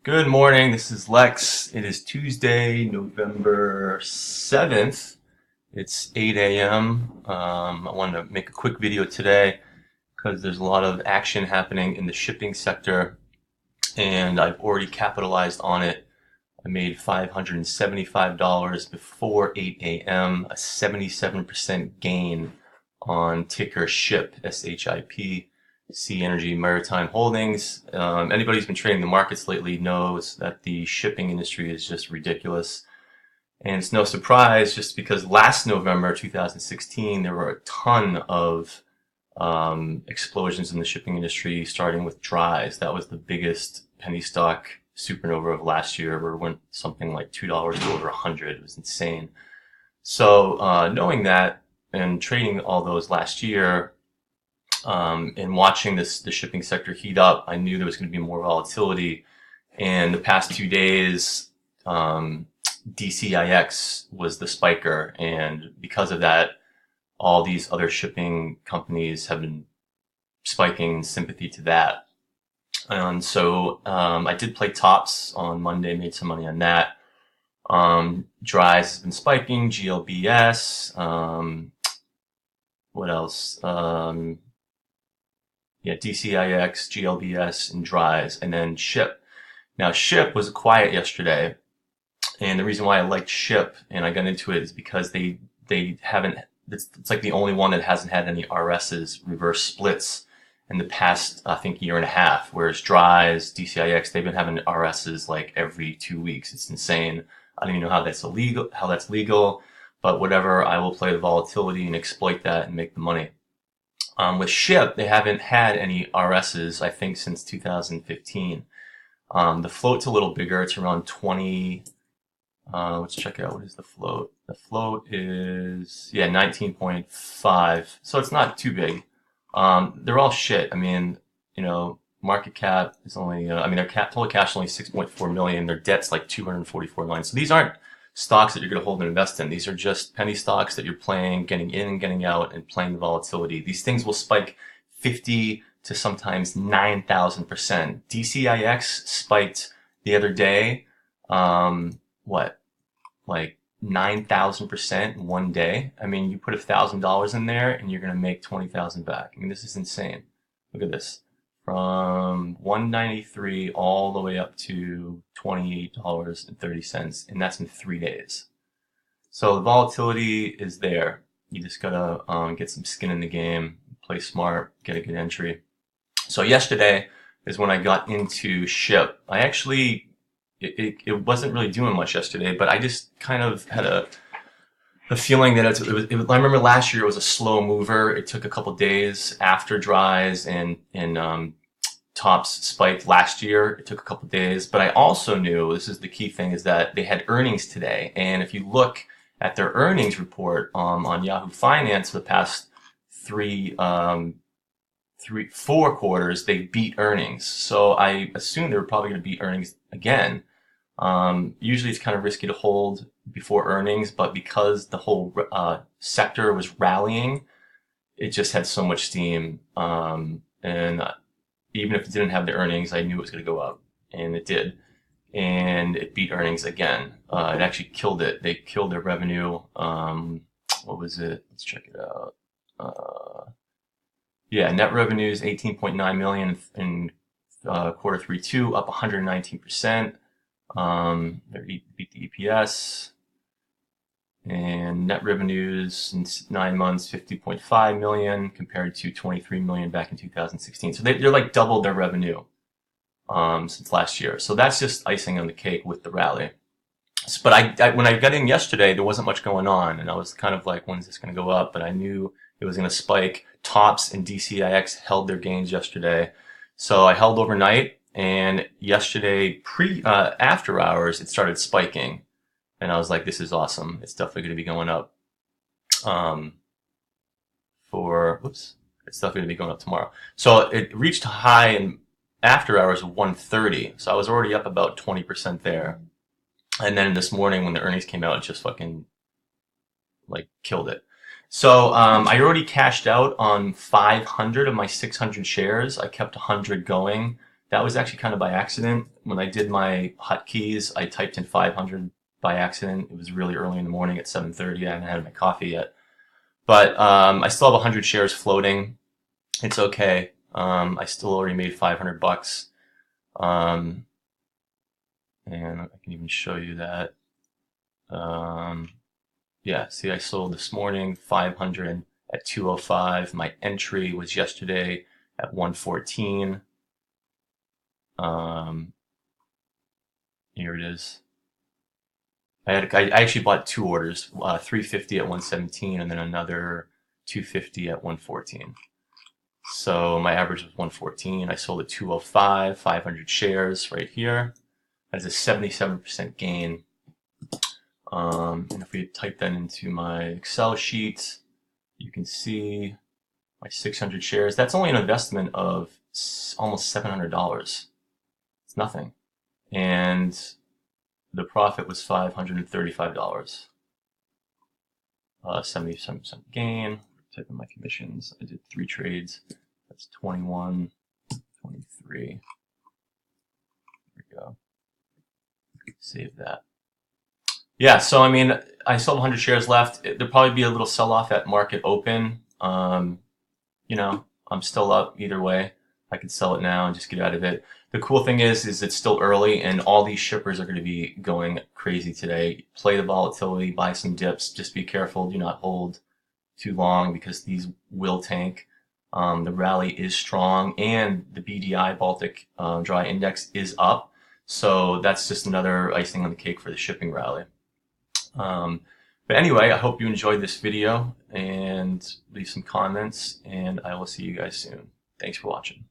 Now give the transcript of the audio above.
Good morning. This is Lex. It is Tuesday, November 7th. It's 8 a.m. I wanted to make a quick video today because there's a lot of action happening in the shipping sector and I've already capitalized on it. I made $575 before 8 a.m., a 77% gain on ticker SHIP, SHIP. Sea Energy Maritime Holdings. Anybody who's been trading the markets lately knows that the shipping industry is just ridiculous. And it's no surprise just because last November 2016, there were a ton of explosions in the shipping industry, starting with dries. That was the biggest penny stock supernova of last year, where it went something like $2 to over 100. It was insane. So knowing that and trading all those last year, and watching the shipping sector heat up, I knew there was going to be more volatility. And the past 2 days, DCIX was the spiker. And because of that, all these other shipping companies have been spiking in sympathy to that. And so I did play tops on Monday, made some money on that. Dries has been spiking, GLBS. What else? DCIX, GLBS, and dries, and then SHIP. Now, SHIP was quiet yesterday, and the reason why I liked SHIP and I got into it is because they haven't. It's like the only one that hasn't had any RSs, reverse splits, in the past, I think, year and a half. Whereas dries, DCIX, they've been having RSs like every 2 weeks. It's insane. I don't even know how that's legal, but whatever. I will play the volatility and exploit that and make the money. With SHIP, they haven't had any RSs, I think, since 2015. The float's a little bigger. It's around 20. Let's check it out. What is the float? The float is, 19.5. So it's not too big. They're all shit. I mean, market cap is only, their total cash is only 6.4 million. Their debt's like 244 million. So these aren't stocks that you're going to hold and invest in. These are just penny stocks that you're playing, getting in and getting out, and playing the volatility. These things will spike 50 to sometimes 9,000%. DCIX spiked the other day, like 9,000% in one day. I mean, you put $1,000 in there and you're going to make 20,000 back. I mean, this is insane. Look at this. From 193 all the way up to $28.30, and that's in 3 days. So the volatility is there. You just gotta get some skin in the game, play smart, get a good entry. So yesterday is when I got into SHIP. I actually, it wasn't really doing much yesterday, but I just kind of had a feeling that I remember last year it was a slow mover. It took a couple days after dries and tops spiked last year. It took a couple days, but I also knew, this is the key thing, is that they had earnings today. And if you look at their earnings report on Yahoo Finance for the past 4 quarters, they beat earnings. So I assumed they were probably going to beat earnings again. Usually it's kind of risky to hold before earnings, but because the whole sector was rallying, it just had so much steam. And even if it didn't have the earnings, I knew it was going to go up, and it did. And it beat earnings again. It actually killed it. They killed their revenue. What was it? Let's check it out. Net revenues 18.9 million in quarter 3.2, up 119%. They beat the EPS. And net revenues in 9 months, 50.5 million compared to 23 million back in 2016. So they're like doubled their revenue since last year. So that's just icing on the cake with the rally. But when I got in yesterday, there wasn't much going on, and I was kind of like, when is this going to go up? But I knew it was going to spike. Tops and DCIX held their gains yesterday, so I held overnight. And yesterday, after hours, it started spiking. And I was like, this is awesome. It's definitely going to be going up. It's definitely going to be going up tomorrow. So it reached a high in after hours of 130. So I was already up about 20% there. And then this morning when the earnings came out, it just fucking like killed it. So I already cashed out on 500 of my 600 shares. I kept 100 going that was actually kind of by accident. When I did my hotkeys, I typed in 500 by accident. It was really early in the morning at 7:30. I haven't had my coffee yet. But I still have 100 shares floating. It's okay. I still already made $500. And I can even show you that. Yeah, see, I sold this morning 500 at 205. My entry was yesterday at 114. Here it is. I actually bought two orders, 350 at 117 and then another 250 at 114. So my average was 114. I sold at 205, 500 shares right here. That's a 77% gain. And if we type that into my Excel sheet, you can see my 600 shares. That's only an investment of almost $700. It's nothing. And the profit was $535. 77% gain. Type in my commissions. I did 3 trades. That's 21, 23. There we go. Save that. Yeah, so I mean, I still have 100 shares left. There'll probably be a little sell-off at market open. You know, I'm still up either way. I could sell it now and just get out of it. The cool thing is it's still early, and all these shippers are going to be going crazy today. Play the volatility, buy some dips. Just be careful. Do not hold too long because these will tank. The rally is strong, and the BDI Baltic Dry Index is up. So that's just another icing on the cake for the shipping rally. But anyway, I hope you enjoyed this video and leave some comments, and I will see you guys soon. Thanks for watching.